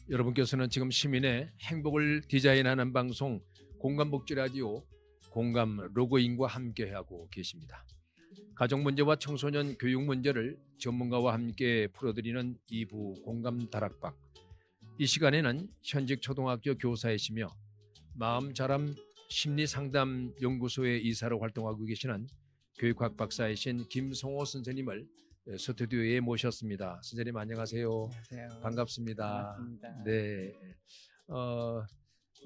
여러분께서는 지금 시민의 행복을 디자인하는 방송 공감복지 라디오 공감 로그인과 함께하고 계십니다. 가족 문제와 청소년 교육 문제를 전문가와 함께 풀어드리는 2부 공감 다락방. 이 시간에는 현직 초등학교 교사이시며 마음자람 심리상담 연구소의 이사로 활동하고 계시는 교육학 박사이신 김성호 선생님을 스튜디오에 모셨습니다. 선생님 안녕하세요. 안녕하세요. 반갑습니다. 반갑습니다. 네.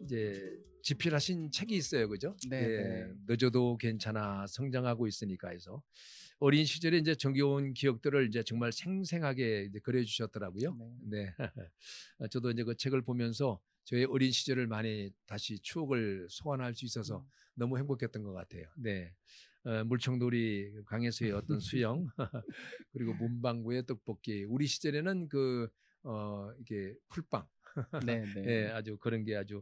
이제 집필하신 책이 있어요, 그죠? 네, 네. 늦어도 괜찮아 성장하고 있으니까 해서 어린 시절에 이제 정겨운 기억들을 이제 정말 생생하게 이제 그려주셨더라고요. 네. 네. 저도 이제 그 책을 보면서 저의 어린 시절을 많이 다시 추억을 소환할 수 있어서 너무 행복했던 것 같아요. 네. 물총놀이, 강에서의 어떤 수영, 그리고 문방구의 떡볶이. 우리 시절에는 이게 풀빵. 네, 네. 예, 아주 그런 게 아주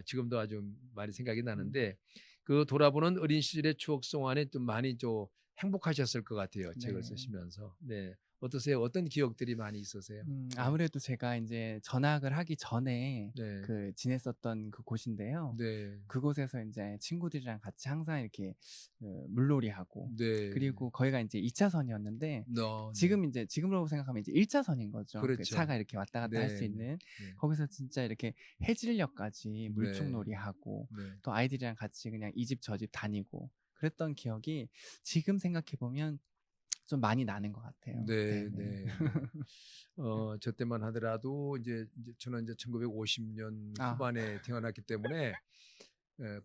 지금도 아주 많이 생각이 나는데 그 돌아보는 어린 시절의 추억 송환에 좀 많이 좀 행복하셨을 것 같아요. 책을 네. 쓰시면서. 네. 어떠세요? 어떤 기억들이 많이 있으세요? 아무래도 제가 이제 전학을 하기 전에 네. 지냈었던 그 곳인데요. 네. 그곳에서 이제 친구들이랑 같이 항상 이렇게 물놀이하고, 네. 그리고 거기가 이제 2차선이었는데 네. 지금으로 생각하면 이제 1차선인 거죠. 그 그렇죠. 차가 이렇게 왔다 갔다 할 수 네. 있는. 네. 거기서 진짜 이렇게 해질녘까지 물총놀이 하고, 네. 또 아이들이랑 같이 그냥 이 집 저 집 다니고 그랬던 기억이 지금 생각해 보면 좀 많이 나는 것 같아요. 네, 네네. 네. 저 때만 하더라도 이제 저는 이제 1950년 아. 후반에 태어났기 때문에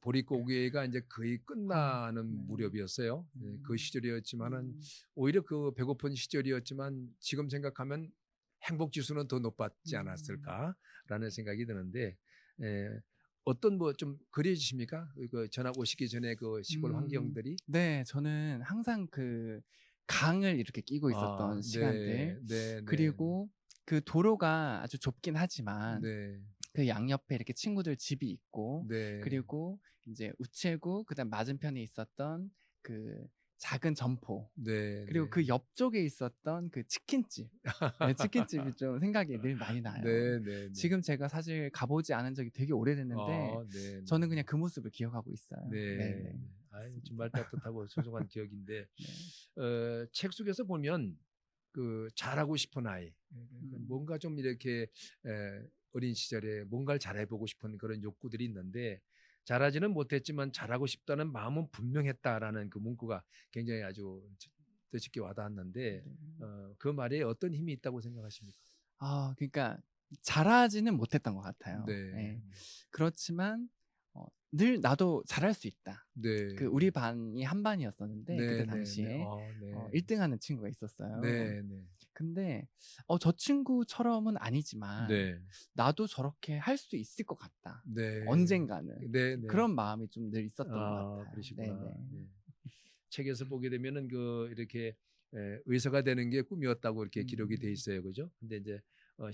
보릿고개가 이제 거의 끝나는 네. 무렵이었어요. 그 시절이었지만은 음. 오히려 그 배고픈 시절이었지만 지금 생각하면 행복 지수는 더 높았지 음. 않았을까라는 생각이 드는데 어떤 뭐 좀 그려지십니까? 그 전학 오시기 전에 그 시골 환경들이? 네. 저는 항상 그 강을 이렇게 끼고 있었던 시간들, 네, 네, 그리고 그 도로가 아주 좁긴 하지만 네, 그 양옆에 이렇게 친구들 집이 있고, 네, 그리고 이제 우체국 그다음 맞은편에 있었던 그 작은 점포, 네, 그리고 네, 그 옆쪽에 있었던 그 치킨집. 네, 치킨집이 좀 생각이 늘 많이 나요. 네, 네, 네. 지금 제가 사실 가보지 않은 적이 되게 오래됐는데 네, 네, 저는 그냥 그 모습을 기억하고 있어요. 네, 네네. 네. 아유, 정말 따뜻하고 소중한 기억인데 네. 책 속에서 보면 그 잘하고 싶은 아이, 뭔가 좀 이렇게 어린 시절에 뭔가를 잘해보고 싶은 그런 욕구들이 있는데 잘하지는 못했지만 잘하고 싶다는 마음은 분명했다라는 그 문구가 굉장히 아주 뜻깊게 와닿았는데 네. 그 말에 어떤 힘이 있다고 생각하십니까? 그러니까 잘하지는 못했던 것 같아요. 네, 예. 그렇지만 늘 나도 잘할 수 있다. 네, 그 우리 반이 한 반이었었는데 그때 네, 네, 네, 당시에 네, 1등 하는 친구가 있었어요. 네, 네, 근데 저 친구처럼은 아니지만 네, 나도 저렇게 할 수 있을 것 같다. 네, 언젠가는. 네, 네. 그런 마음이 좀 늘 있었던 것 같아요. 그러시구나. 네네. 네. 책에서 보게 되면은 이렇게 의사가 되는 게 꿈이었다고 이렇게 기록이 돼 있어요, 그죠? 근데 이제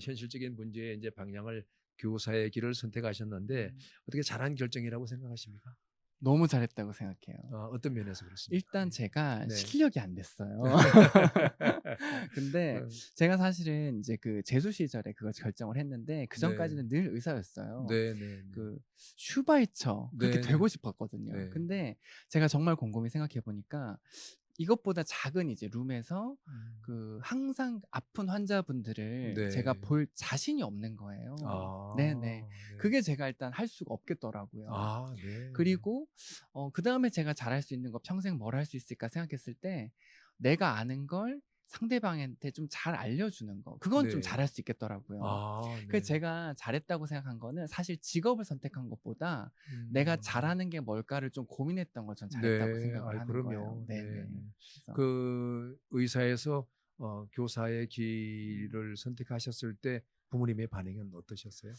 현실적인 문제의 이제 방향을 교사의 길을 선택하셨는데 어떻게 잘한 결정이라고 생각하십니까? 너무 잘했다고 생각해요. 어떤 면에서 그렇습니까? 일단 제가 네. 실력이 안 됐어요. 근데 제가 사실은 이제 그 재수 시절에 그걸 결정을 했는데 그전까지는 늘 의사였어요. 네, 네, 그 슈바이처 그렇게 네, 되고 싶었거든요. 네. 근데 제가 정말 곰곰이 생각해 보니까 이것보다 작은 이제 룸에서 그 항상 아픈 환자분들을 네. 제가 볼 자신이 없는 거예요. 네네. 네. 그게 제가 일단 할 수가 없겠더라고요. 네. 그리고 그다음에 제가 잘할 수 있는 거 평생 뭘 할 수 있을까 생각했을 때 내가 아는 걸 상대방한테 좀 잘 알려주는 거, 그건 좀 네. 잘할 수 있겠더라고요. 네. 그래서 제가 잘했다고 생각한 거는 사실 직업을 선택한 것보다 내가 잘하는 게 뭘까를 좀 고민했던 걸 전 잘했다고 생각을 하는 그럼요. 거예요. 네. 네네. 그래서 그 의사에서 교사의 길을 선택하셨을 때 부모님의 반응은 어떠셨어요?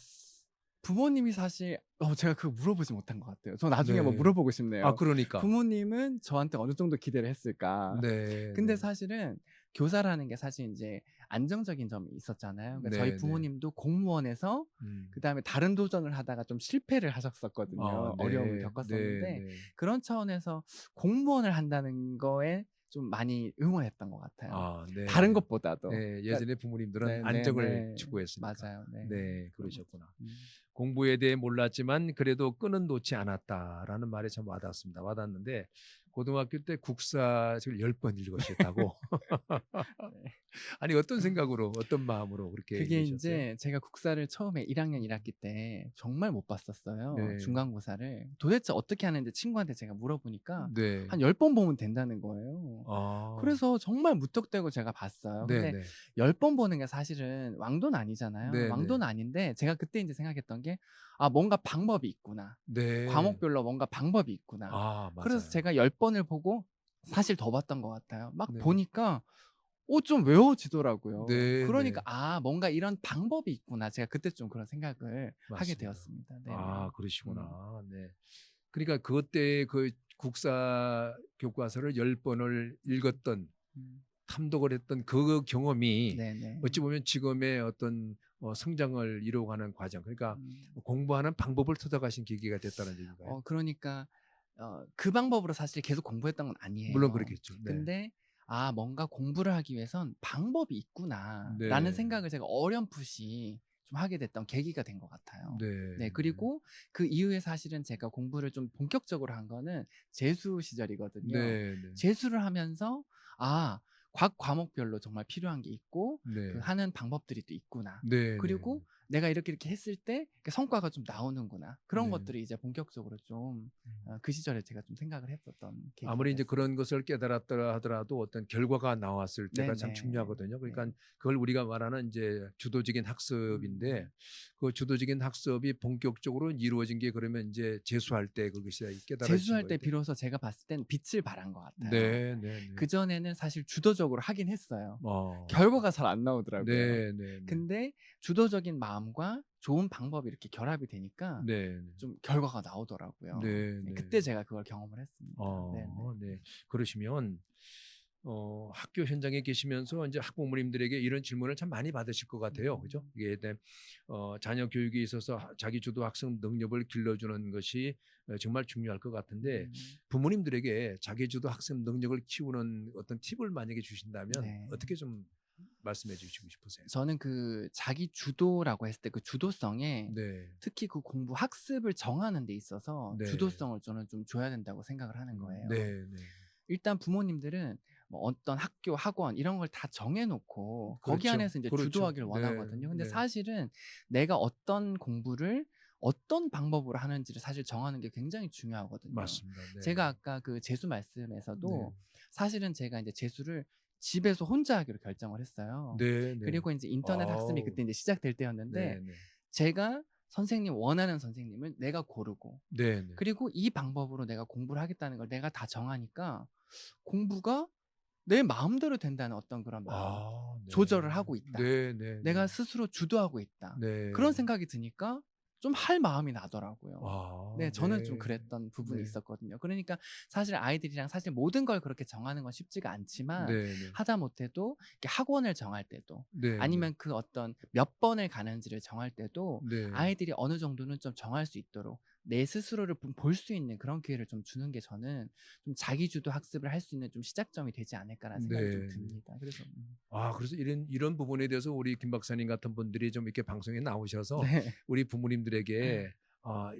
부모님이 사실 제가 그거 물어보지 못한 것 같아요. 저 나중에 한번 네. 물어보고 싶네요. 그러니까. 부모님은 저한테 어느 정도 기대를 했을까? 네. 근데 네. 사실은 교사라는 게 사실 이제 안정적인 점이 있었잖아요. 그러니까 저희 네, 부모님도 공무원에서 그다음에 다른 도전을 하다가 좀 실패를 하셨었거든요. 네. 어려움을 겪었었는데 네. 그런 차원에서 공무원을 한다는 거에 좀 많이 응원했던 것 같아요. 아, 네. 다른 것보다도. 네, 그러니까 예전에 부모님들은 네, 네, 안정을 네. 추구했으니까. 맞아요. 네. 네, 그런 것 그러셨구나. 음. 공부에 대해 몰랐지만 그래도 끈은 놓지 않았다라는 말이 참 와닿습니다. 와닿는데 고등학교 때 국사책을 10번 읽으셨다고. 네. 아니 어떤 생각으로 어떤 마음으로 그렇게 그게 읽으셨어요? 인제 제가 국사를 처음에 1학년 1학기 때 정말 못 봤었어요, 네. 중간고사를. 도대체 어떻게 하는지 친구한테 제가 물어보니까 네. 한 10번 보면 된다는 거예요. 아. 그래서 정말 무턱대고 제가 봤어요. 근데 네네. 10번 보는 게 사실은 왕도는 아니잖아요. 네네. 왕도는 아닌데 제가 그때 인제 생각했던 게 '아 뭔가 방법이 있구나. 네. 과목별로 뭔가 방법이 있구나.' 아, 그래서 맞아요. 제가 10 번을 보고 사실 더 봤던 것 같아요. 막 네. 보니까 좀 외워지더라고요. 그러니까 네네. '아 뭔가 이런 방법이 있구나.' 제가 그때 좀 그런 생각을 하게 맞습니다. 되었습니다. 아, 네네. 음. 그러시구나. 네. 그러니까 그때 그 국사 교과서를 10번을 읽었던 음. 탐독을 했던 그 경험이 네네. 어찌 보면 지금의 어떤 성장을 이루어가는 과정 그러니까 음. 공부하는 방법을 터득하신 계기가 됐다는 얘기인가요? 그러니까 그 방법으로 사실 계속 공부했던 건 물론 아니에요. 그렇겠죠. 네. 근데 '아 뭔가 공부를 하기 위해선 방법이 있구나.'라는 네. 생각을 제가 어렴풋이 좀 하게 됐던 계기가 된 것 같아요. 네. 네. 네. 그리고 그 이후에 사실은 제가 공부를 좀 본격적으로 한 거는 재수 시절이거든요. 네. 네. 재수를 하면서 '아 각 과목별로 정말 필요한 게 있고 그 네. 하는 방법들이 또 있구나. 네. 네. 그리고 내가 이렇게 했을 때 그 성과가 좀 나오는구나.' 그런 네. 것들이 이제 본격적으로 좀 음. 그 시절에 제가 좀 생각을 했었던 계기가 아무리 이제 됐습니다. 그런 것을 깨달았더라 하더라도 어떤 결과가 나왔을 때가 참 네네. 중요하거든요. 네. 그러니까 그걸 우리가 말하는 이제 주도적인 학습인데 음. 그 주도적인 학습이 본격적으로 이루어진 게 그러면 이제 재수할 때 그것이 깨달아진 재수할 거예요. 때 비로소 제가 봤을 땐 빛을 발한 것 같아요. 네, 네, 네. 그전에는 사실 주도적으로 하긴 했어요. 어. 결과가 잘 안 나오더라고요. 네, 네, 네. 근데 주도적인 마음과 좋은 방법이 이렇게 결합이 되니까 네, 네. 좀 결과가 나오더라고요. 네, 네 네. 그때 제가 그걸 경험을 했습니다. 네네. 네. 그러시면 학교 현장에 계시면서 이제 학부모님들에게 이런 질문을 참 많이 받으실 것 같아요. 그죠? 음. 이게 자녀 교육에 있어서 자기 주도 학습 능력을 길러주는 것이 정말 중요할 것 같은데 음. 부모님들에게 자기 주도 학습 능력을 키우는 어떤 팁을 만약에 주신다면 네. 어떻게 좀 말씀해 주시고 싶으세요? 저는 그 자기 주도라고 했을 때 그 주도성에 네. 특히 그 공부 학습을 정하는 데 있어서 네. 주도성을 저는 좀 줘야 된다고 생각을 하는 거예요. 네, 네. 일단 부모님들은 뭐 어떤 학교, 학원 이런 걸 다 정해 놓고 거기 그렇죠. 안에서 인제 그렇죠. 주도하기를 네. 원하거든요. 근데 네. 사실은 내가 어떤 공부를 어떤 방법으로 하는지를 사실 정하는 게 굉장히 중요하거든요. 맞습니다. 네. 제가 아까 그 재수 네. 말씀에서도 사실은 제가 인제 재수를 집에서 혼자 하기로 결정을 했어요. 네, 네. 그리고 인제 인터넷 학습이 아우. 그때 인제 시작될 때였는데 네네. 제가 선생님 원하는 선생님을 내가 고르고 네네. 그리고 이 방법으로 내가 공부를 하겠다는 걸 내가 다 정하니까 공부가 내 마음대로 된다는 어떤 그런 마음. 아, 네. '조절을 하고 있다. 네네네. 내가 스스로 주도하고 있다.' 그런 네. 생각이 드니까 좀 할 마음이 나더라고요. 네 아, 저는 좀 네. 그랬던 부분이 네. 있었거든요. 그러니까 사실 아이들이랑 사실 모든 걸 그렇게 정하는 건 쉽지가 않지만 네네. 하다못해도 이렇게 학원을 정할 때도 네네. 아니면 그 어떤 몇 번을 가는지를 정할 때도 네. 아이들이 어느 정도는 좀 정할 수 있도록 내 스스로를 좀 볼 수 있는 그런 기회를 좀 주는 게 저는 좀 '자기주도 학습을 할 수 있는 좀 시작점이 되지 않을까.'라는 생각이 좀 네네. 듭니다. 그래서 그래서 이런 부분에 대해서 우리 김 박사님 같은 분들이 좀 이렇게 방송에 나오셔서 네. 우리 부모님들에게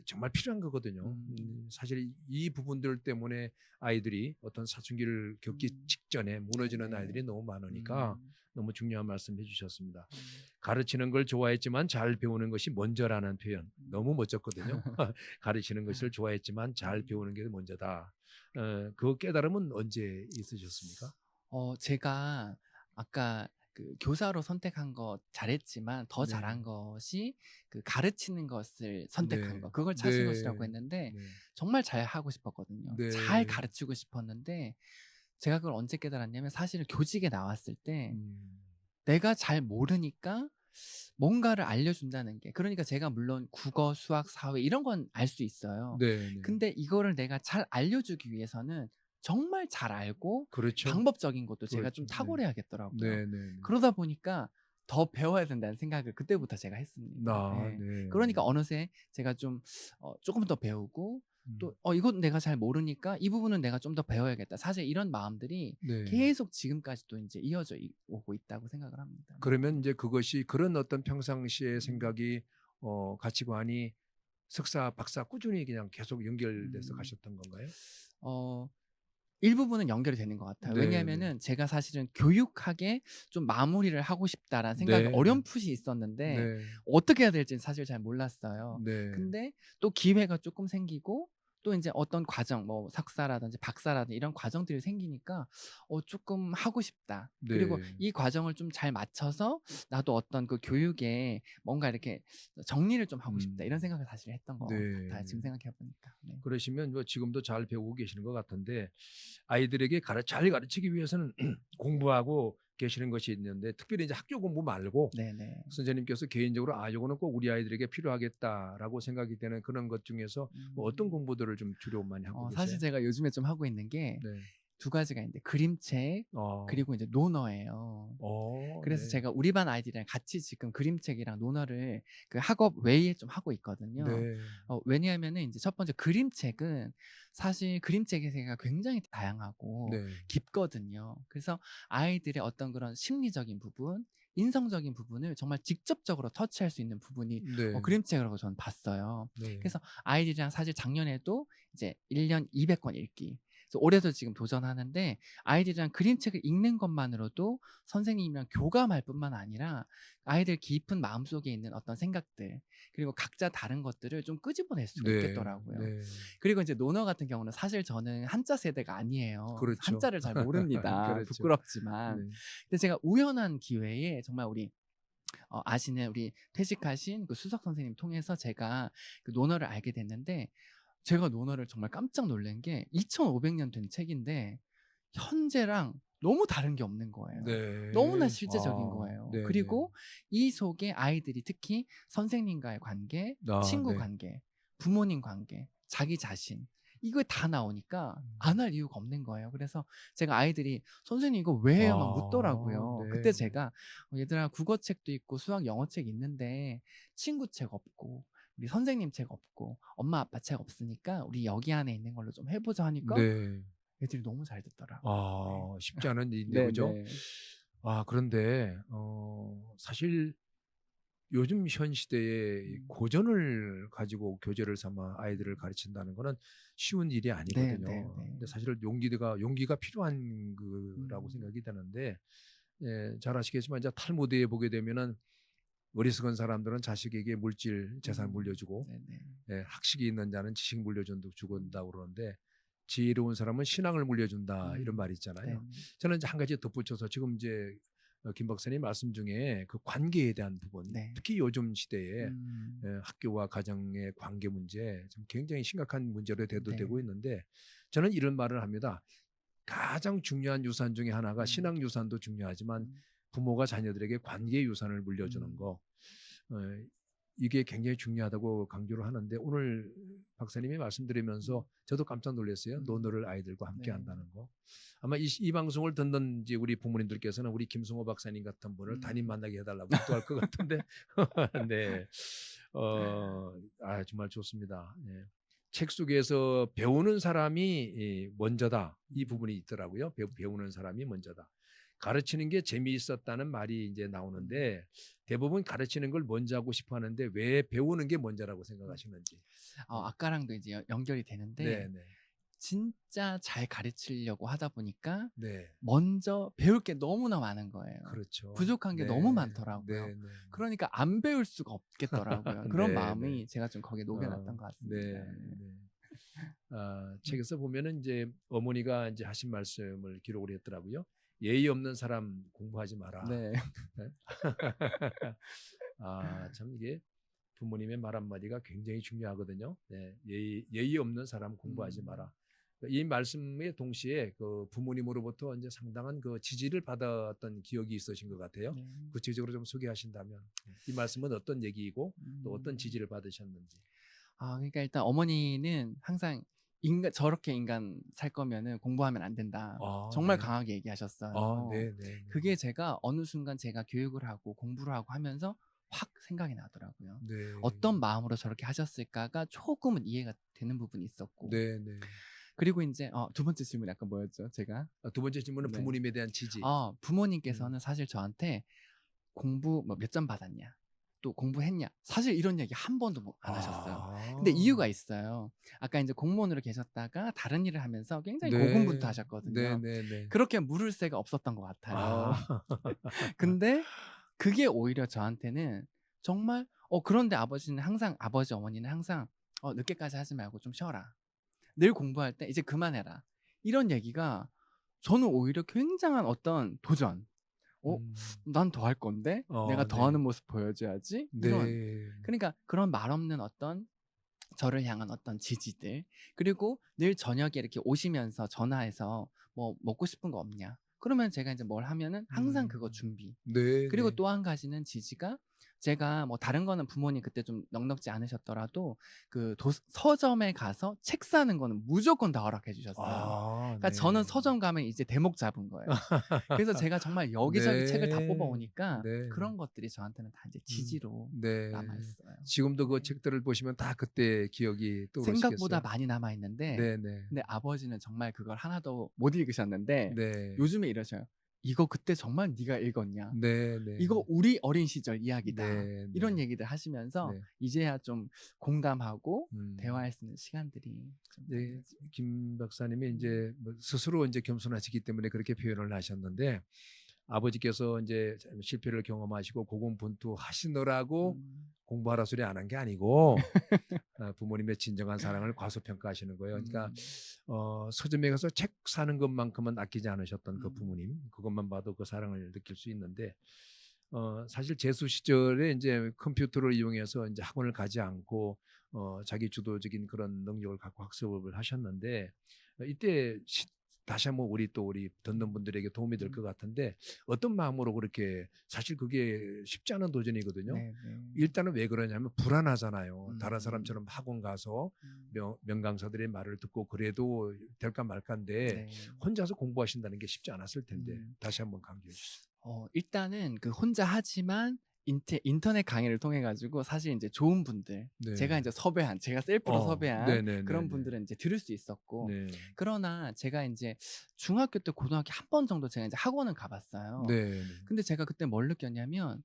정말 필요한 거거든요. 음. 사실 이 부분들 때문에 아이들이 어떤 사춘기를 겪기 음. 직전에 무너지는 네네. 아이들이 너무 많으니까 음. 너무 중요한 말씀 해주셨습니다. 음. 가르치는 걸 좋아했지만 잘 배우는 것이 먼저라는 표현 음. 너무 멋졌거든요. 가르치는 것을 좋아했지만 잘 음. 배우는 게 먼저다. 그 깨달음은 언제 있으셨습니까? 제가 아까 그 교사로 선택한 거 잘했지만 더 네. 잘한 것이 그 가르치는 것을 선택한 네. 거 그걸 찾은 것이라고 네. 했는데 네. 정말 잘하고 싶었거든요. 잘 네. 가르치고 싶었는데 제가 그걸 언제 깨달았냐면 사실은 교직에 나왔을 때 음. 내가 잘 모르니까 뭔가를 알려준다는 게 그러니까 제가 물론 국어, 수학, 사회 이런 건 알 수 있어요. 네네. 근데 이거를 내가 잘 알려주기 위해서는 정말 잘 알고 그렇죠. 방법적인 것도 제가 좀 그렇죠. 네. 탁월해야겠더라고요. 네네네. 그러다 보니까 더 배워야 된다는 생각을 그때부터 제가 했습니다. 예. 네. 그러니까 어느새 제가 좀 쪼금 더 배우고 또 이건 내가 잘 모르니까 이 부분은 내가 좀 더 배워야겠다. 사실 이런 마음들이 네. 계속 지금까지도 이제 이어져 오고 있다고 생각을 합니다. 그러면 이제 그것이 그런 어떤 평상시의 생각이 가치관이 석사, 박사 꾸준히 그냥 계속 연결돼서 음. 가셨던 건가요? 어 일부분은 연결이 되는 것 같아요. 네, 네. 왜냐하면은 제가 사실은 교육학에 좀 마무리를 하고 싶다라는 생각이 네. 어렴풋이 있었는데 네. 어떻게 해야 될지는 사실 잘 몰랐어요. 네. 근데 또 기회가 조금 생기고 또 인제 어떤 과정 뭐 석사라든지 박사라든지 이런 과정들이 생기니까 쪼끔 하고 싶다. 그리고 네. 이 과정을 좀 잘 맞춰서 나도 어떤 그 교육에 뭔가 이렇게 '정리를 좀 하고 싶다.' 이런 생각을 사실 했던 것 네. 같아요, 지금 생각해 보니까. 네. 그러시면 뭐 지금도 잘 배우고 계시는 것 같은데 아이들에게 잘 가르치기 위해서는 공부하고 계시는 것이 있는데 특별히 이제 학교 공부 말고 네네. 선생님께서 개인적으로 요거는 꼭 우리 아이들에게 필요하겠다라고 생각이 되는 그런 것 중에서 뭐 어떤 음. 공부들을 좀 주로 많이 하고 사실 계세요? 제가 요즘에 좀 하고 있는 게 네. 두 가지가 있는데 그림책 어. 그리고 이제 논어예요. 그래서 네. 제가 우리 반 아이들이랑 같이 지금 그림책이랑 논어를 그 학업 외에 좀 하고 있거든요. 네. 왜냐하면은 인제 첫 번째 그림책은 사실 그림책의 세계가 굉장히 다양하고 네. 깊거든요. 그래서 아이들의 어떤 그런 심리적인 부분, 인성적인 부분을 정말 직접적으로 터치할 수 있는 부분이 네. 그림책이라고 저는 봤어요. 네. 그래서 아이들이랑 사실 작년에도 이제 1년 200권 읽기. 그래서 올해도 지금 도전하는데 아이들이랑 그림책을 읽는 것만으로도 선생님이랑 교감할 뿐만 아니라 아이들 깊은 마음속에 있는 어떤 생각들 그리고 각자 다른 것들을 좀 끄집어낼 수가 네. 있겠더라고요. 네. 그리고 이제 논어 같은 경우는 사실 저는 한자 세대가 아니에요. 그렇죠. 한자를 잘 모릅니다. 그렇죠. 부끄럽지만. 네. 근데 제가 우연한 기회에 정말 우리 아시는 우리 퇴직하신 그 수석 선생님 통해서 제가 그 논어를 알게 됐는데 제가 논어를 정말 깜짝 놀란 게 2,500년 된 책인데 현재랑 너무 다른 게 없는 거예요. 너무나 네. 실제적인 거예요. 네네. 그리고 이 속에 아이들이 특히 선생님과의 관계, 친구 네. 관계, 부모님 관계, 자기 자신 이거 다 나오니까 안 할 이유가 없는 거예요. 그래서 제가 아이들이 "선생님 이거 왜 해요?" 막 묻더라고요. 그때 네. 제가 "얘들아 국어책도 있고 수학, 영어책 있는데 친구 책 없고 우리 선생님 책 없고 엄마 아빠 책 없으니까 우리 여기 안에 있는 걸로 좀 해 보자." 하니까 네. 애들이 너무 잘 듣더라고요. 네. 쉽지 않은 일인데 그죠? 네네. 그런데 사실 요즘 현 시대에 이 음. 고전을 가지고 교재를 삼아 아이들을 가르친다는 거는 쉬운 일이 아니거든요. 네네네. 근데 사실 용기가 필요한 거라고 음. 생각이 되는데 예, 잘 아시겠지만 이제 탈무드에 보게 되면은 어리석은 사람들은 자식에게 물질 재산 물려주고 네네. 예, 학식이 있는 자는 지식 주건다고 그러는데 지혜로운 사람은 신앙을 물려준다 이런 말이 네네. 있잖아요. 저는 이제 한 가지 덧붙여서 지금 이제 김 박사님 말씀 중에 그 관계에 대한 부분, 네. 특히 요즘 시대에 음. 학교와 가정의 관계 문제 좀 굉장히 심각한 문제로 네. 대두되고 있는데 저는 이런 말을 합니다. 가장 중요한 유산 중에 하나가 음. 신앙 유산도 중요하지만 음. 부모가 자녀들에게 관계 유산을 물려주는 음. 거 어, 이게 굉장히 중요하다고 강조를 하는데 오늘 박사님이 말씀드리면서 저도 깜짝 놀랐어요. 논어를 아이들과 함께 네. 한다는 거. 아마 이 방송을 듣는 이제 우리 부모님들께서는 우리 김승호 박사님 같은 분을 담임 만나게 해달라고 기도할 것 같은데, 네, 정말 좋습니다. 예. 책 속에서 배우는 사람이 먼저다 이 부분이 있더라고요. 배우는 사람이 먼저다. 가르치는 게 재미있었다는 말이 이제 나오는데 대부분 가르치는 걸 먼저 하고 싶어 하는데 왜 배우는 게 먼저라고 생각하시는지. 네. 아까랑도 이제 연결이 되는데 네, 네. 진짜 잘 가르치려고 하다 보니까 네. 먼저 배울 게 너무나 많은 거예요. 그렇죠. 부족한 게 네. 너무 많더라고요. 네, 네. 그러니까 안 배울 수가 없겠더라고요. 그런 네, 네. 마음이 제가 좀 거기에 녹여놨던 것 네, 같습니다. 네. 네. 책에서 보면은 이제 어머니가 이제 하신 말씀을 기록을 했더라고요. 예의 없는 사람 공부하지 마라. 네. 네? 참 이게 부모님의 말 한마디가 굉장히 중요하거든요. 네, 예의 없는 사람 공부하지 마라. 이 말씀에 동시에 그 부모님으로부터 이제 상당한 그 지지를 받았던 기억이 있으신 것 같아요. 네. 구체적으로 좀 소개하신다면 이 말씀은 어떤 얘기이고 또 어떤 음. 지지를 받으셨는지. 그러니까 일단 어머니는 항상 저렇게 인간 살 거면은 공부하면 안 된다. 정말 네. 강하게 얘기하셨어요. 네, 네, 네. 그게 제가 어느 순간 제가 교육을 하고 공부를 하고 하면서 확 생각이 나더라고요. 네. 어떤 마음으로 저렇게 하셨을까가 조금은 이해가 되는 부분이 있었고. 네, 네. 그리고 이제 두 번째 질문이 약간 뭐였죠? 제가 두 번째 질문은 네. 부모님에 대한 지지. 부모님께서는 사실 저한테 공부 뭐 몇 점 받았냐, 또 공부했냐, 사실 이런 얘기 한 번도 안 하셨어요. 근데 이유가 있어요. 아까 이제 공무원으로 계셨다가 다른 일을 하면서 굉장히 네. 고군분투하셨거든요. 네, 네, 네. 그렇게 물을 새가 없었던 것 같아요. 근데 그게 오히려 저한테는 정말 그런데 아버지 어머니는 항상 늦게까지 하지 말고 좀 쉬어라. 늘 공부할 때 이제 그만해라. 이런 얘기가 저는 오히려 굉장한 어떤 도전. 음. 난 더 할 건데 내가 더 네. 하는 모습 보여줘야지. 이런 네. 그러니까 그런 말 없는 어떤 저를 향한 어떤 지지들, 그리고 늘 저녁에 이렇게 오시면서 전화해서 뭐 먹고 싶은 거 없냐, 그러면 제가 이제 뭘 하면은 항상 그거 준비. 네, 그리고 네. 또 한 가지는 지지가, 제가 뭐 다른 거는 부모님 그때 좀 넉넉지 않으셨더라도 그 서점에 가서 책 사는 거는 무조건 다 허락해 주셨어요. 그러니까 네. 저는 서점 가면 이제 대목 잡은 거예요. 그래서 제가 정말 여기저기 책을 다 뽑아 네. 오니까 네. 그런 것들이 저한테는 다 이제 지지로 네. 남아 있어요. 지금도 그 네. 책들을 보시면 다 그때 기억이 생각보다 떠오르시겠어요? 많이 남아 있는데, 네, 네. 근데 아버지는 정말 그걸 하나도 못 읽으셨는데 네. 요즘에 이러셔요. 이거 그때 정말 네가 읽었냐? 네, 네. 이거 우리 어린 시절 이야기다. 네, 이런 네. 얘기들 하시면서 네. 이제야 좀 공감하고 음. 대화할 수 있는 시간들이 좀 네, 많아지죠. 김 박사님이 이제 뭐 스스로 이제 겸손하시기 때문에 그렇게 표현을 하셨는데, 아버지께서 이제 실패를 경험하시고 고군분투 하시느라고 공부하라 소리 안 한 게 아니고 부모님의 진정한 사랑을 과소평가하시는 거예요. 그러니까 서점에 가서 책 사는 것만큼은 아끼지 않으셨던 그 부모님, 그것만 봐도 그 사랑을 느낄 수 있는데, 사실 재수 시절에 이제 컴퓨터를 이용해서 이제 학원을 가지 않고 자기 주도적인 그런 능력을 갖고 학습을 하셨는데, 이때 다시 한번 우리 듣는 분들에게 도움이 될 것 같은데, 어떤 마음으로 그렇게, 사실 그게 쉽지 않은 도전이거든요. 네, 네. 일단은 왜 그러냐면 불안하잖아요. 다른 음. 사람처럼 학원 가서 명강사들의 말을 듣고 그래도 될까 말까인데 네. 혼자서 공부하신다는 게 쉽지 않았을 텐데 다시 한번 강조해 주시죠. 일단은 그 혼자 하지만 인터넷 강의를 통해 가지고 사실 이제 좋은 분들, 네. 제가 이제 제가 셀프로 섭외한 네네네네. 그런 분들은 이제 들을 수 있었고, 네. 그러나 제가 이제 중학교 때 고등학교 한 번 정도 제가 이제 학원은 가봤어요. 네. 근데 제가 그때 뭘 느꼈냐면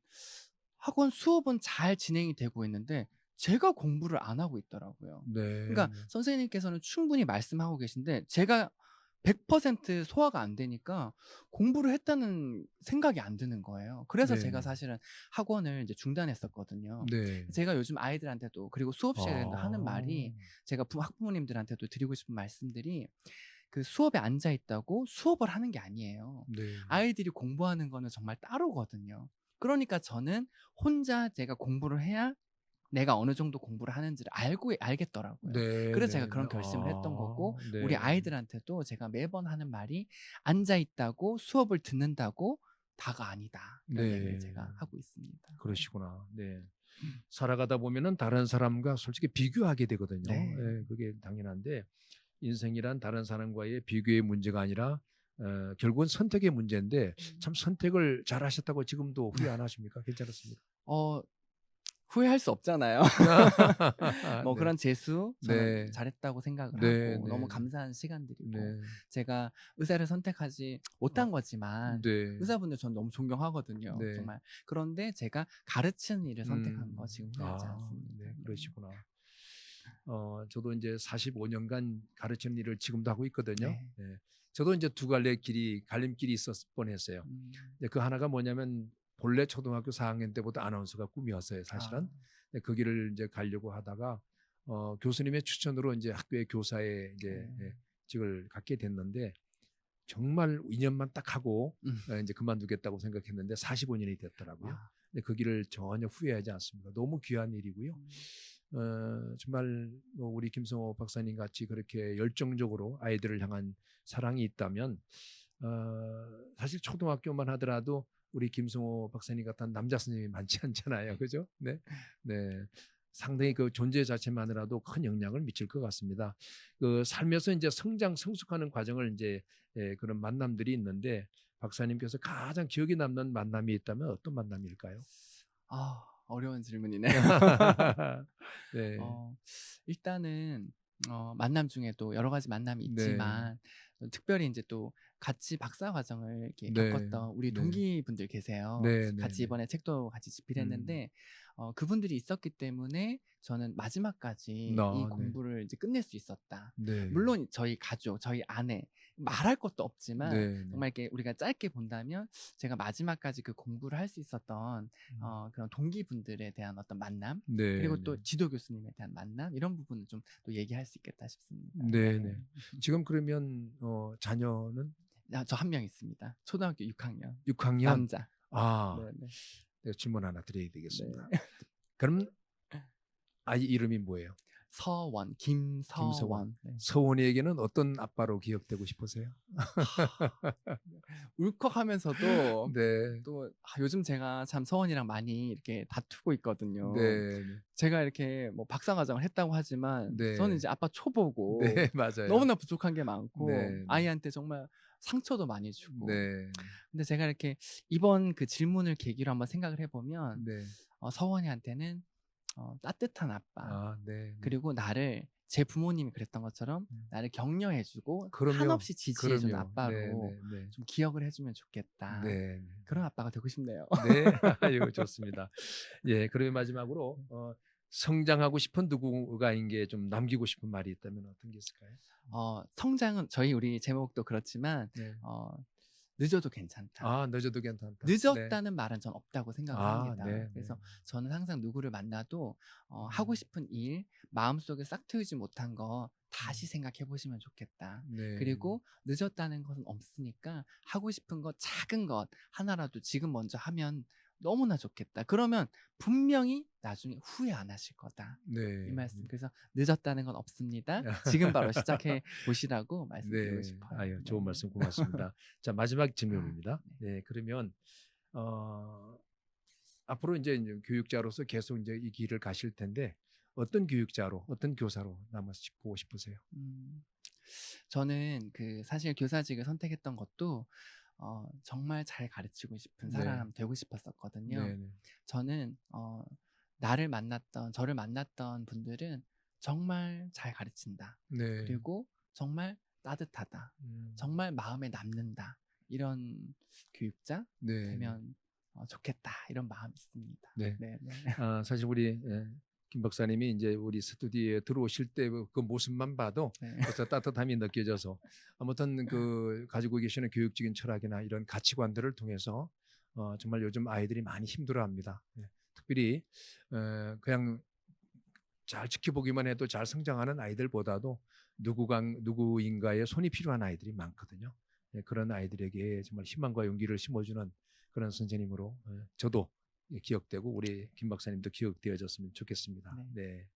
학원 수업은 잘 진행이 되고 있는데 제가 공부를 안 하고 있더라고요. 네. 그러니까 선생님께서는 충분히 말씀하고 계신데 제가 100% 소화가 안 되니까 공부를 했다는 생각이 안 드는 거예요. 그래서 네. 제가 사실은 학원을 이제 중단했었거든요. 네. 제가 요즘 아이들한테도, 그리고 수업 시간에도 하는 말이, 제가 학부모님들한테도 드리고 싶은 말씀들이, 그 수업에 앉아 있다고 수업을 하는 게 아니에요. 네. 아이들이 공부하는 거는 정말 따로거든요. 그러니까 저는 혼자 제가 공부를 해야 내가 어느 정도 공부를 하는지를 알겠더라고요. 네. 그래서 제가 네. 그런 결심을 했던 거고, 네. 우리 아이들한테도 제가 매번 하는 말이 앉아 있다고 수업을 듣는다고 다가 아니다. 이런 네. 얘기를 제가 하고 있습니다. 그러시구나. 네. 살아가다 보면은 다른 사람과 솔직히 비교하게 되거든요. 네. 네, 그게 당연한데, 인생이란 다른 사람과의 비교의 문제가 아니라 결국은 선택의 문제인데, 참 선택을 잘 하셨다고 지금도 후회 안 하십니까? 괜찮았습니까? 후회할 수 없잖아요. 뭐 네. 그런 재수 저는 네. 잘했다고 생각을 네, 하고 네. 너무 감사한 시간들이고, 네. 제가 의사를 선택하지 못한 거지만 네. 의사분들 전 너무 존경하거든요. 네. 정말. 그런데 제가 가르치는 일을 선택한 거 지금 후회하지 아, 않습니다. 네, 그러시구나. 저도 이제 45년간 가르치는 일을 지금도 하고 있거든요. 네. 네. 저도 이제 두 갈래 갈림길이 있었을 뻔했어요. 근데 그 하나가 뭐냐면, 본래 초등학교 4학년 때부터 아나운서가 꿈이었어요, 사실은. 근데 그 길을 이제 가려고 하다가 교수님의 추천으로 이제 학교의 교사의 이제 직을 갖게 됐는데, 정말 2년만 딱 하고 이제 그만두겠다고 생각했는데 45년이 됐더라고요. 근데 그 길을 전혀 후회하지 않습니다. 너무 귀한 일이고요. 정말 뭐 우리 김성호 박사님 같이 그렇게 열정적으로 아이들을 향한 사랑이 있다면, 사실 초등학교만 하더라도 우리 김성호 박사님 같은 남자 선생님이 많지 않잖아요, 그죠? 네, 네. 상당히 그 존재 자체만으로도 큰 영향을 미칠 것 같습니다. 그 살면서 이제 성숙하는 과정을 이제 그런 만남들이 있는데, 박사님께서 가장 기억에 남는 만남이 있다면 어떤 만남일까요? 어려운 질문이네요. 네. 일단은 만남 중에 또 여러 가지 만남이 네. 있지만 특별히 인제 또 같이 박사 과정을 이렇게 네. 겪었던 우리 네. 동기분들 계세요. 네, 네, 같이 네. 이번에 책도 같이 집필 음. 했는데 그분들이 있었기 때문에 저는 마지막까지 이 아, 네. 공부를 이제 끝낼 수 있었다. 네. 물론 저희 가족, 저희 아내 말할 것도 없지만 네, 네. 정말 이렇게 우리가 짧게 본다면 제가 마지막까지 그 공부를 할 수 있었던 그런 동기분들에 대한 어떤 만남, 네, 그리고 네. 또 지도 교수님에 대한 만남, 이런 부분을 좀 또 얘기할 수 있겠다 싶습니다. 네, 네. 지금 그러면 자녀는 저 한 명 있습니다. 초등학교 6학년 6학년? 남자. 아, 네네. 내가 질문 하나 드려야 되겠습니다. 네. 그럼 아이 이름이 뭐예요? 서원, 김서원. 김서원. 네. 서원이에게는 어떤 아빠로 기억되고 싶으세요? 울컥하면서도 네. 또 요즘 제가 참 서원이랑 많이 이렇게 다투고 있거든요. 네, 제가 이렇게 뭐 박사 과정을 했다고 하지만 네. 저는 이제 아빠 초보고 네, 맞아요. 너무나 부족한 게 많고 네. 아이한테 정말 상처도 많이 주고. 네, 근데 제가 이렇게 이번 그 질문을 계기로 한번 생각을 해보면 네. 서원이한테는 따뜻한 아빠, 아, 네. 그리고 나를 제 부모님이 그랬던 것처럼 나를 격려해주고 그럼요. 한없이 지지해주는 그럼요. 아빠로 네, 네, 좀 기억을 해주면 좋겠다. 네. 네. 그런 아빠가 되고 싶네요. 네, 아유, 좋습니다. 예, 그러면 마지막으로 성장하고 싶은 누구가인 게 좀 남기고 싶은 말이 있다면 어떤 게 있을까요? 성장은 우리 제목도 그렇지만 네. 늦어도 괜찮다. 아, 늦어도 괜찮다. 늦었다는 말은 전 없다고 생각을 아, 합니다. 네, 그래서 네. 저는 항상 누구를 만나도 하고 싶은 일, 마음속에 싹 트이지 못한 거 다시 생각해 보시면 좋겠다. 네. 그리고 늦었다는 것은 없으니까 하고 싶은 것, 작은 것 하나라도 지금 먼저 하면 너무나 좋겠다. 그러면 분명히 나중에 후회 안 하실 거다. 네. 이 말씀. 그래서 늦었다는 건 없습니다. 지금 바로 시작해 보시라고 말씀드리고 네. 싶어요. 아유, 좋은 네. 말씀 고맙습니다. 자, 마지막 질문입니다. 네, 그러면 앞으로 이제 교육자로서 계속 이제 이 길을 가실 텐데 어떤 교육자로, 어떤 교사로 남으시고 싶으세요? 저는 사실 교사직을 선택했던 것도 정말 잘 가르치고 싶은 네. 사람 되고 싶었었거든요. 네, 네. 저는 저를 만났던 분들은 정말 잘 가르친다. 네. 그리고 정말 따뜻하다. 정말 마음에 남는다. 이런 교육자 네. 되면 좋겠다. 이런 마음이 있습니다. 네. 네, 네. 사실 우리 김 박사님이 이제 우리 스튜디오에 들어오실 때 그 모습만 봐도 네. 벌써 따뜻함이 느껴져서 아무튼 가지고 계시는 교육적인 철학이나 이런 가치관들을 통해서 정말 요즘 아이들이 많이 힘들어합니다. 특별히 그냥 잘 지켜보기만 해도 잘 성장하는 아이들보다도 누구인가의 손이 필요한 아이들이 많거든요. 그런 아이들에게 정말 희망과 용기를 심어주는 그런 선생님으로 저도 기억되고 우리 김 박사님도 기억되어졌으면 좋겠습니다. 네. 네.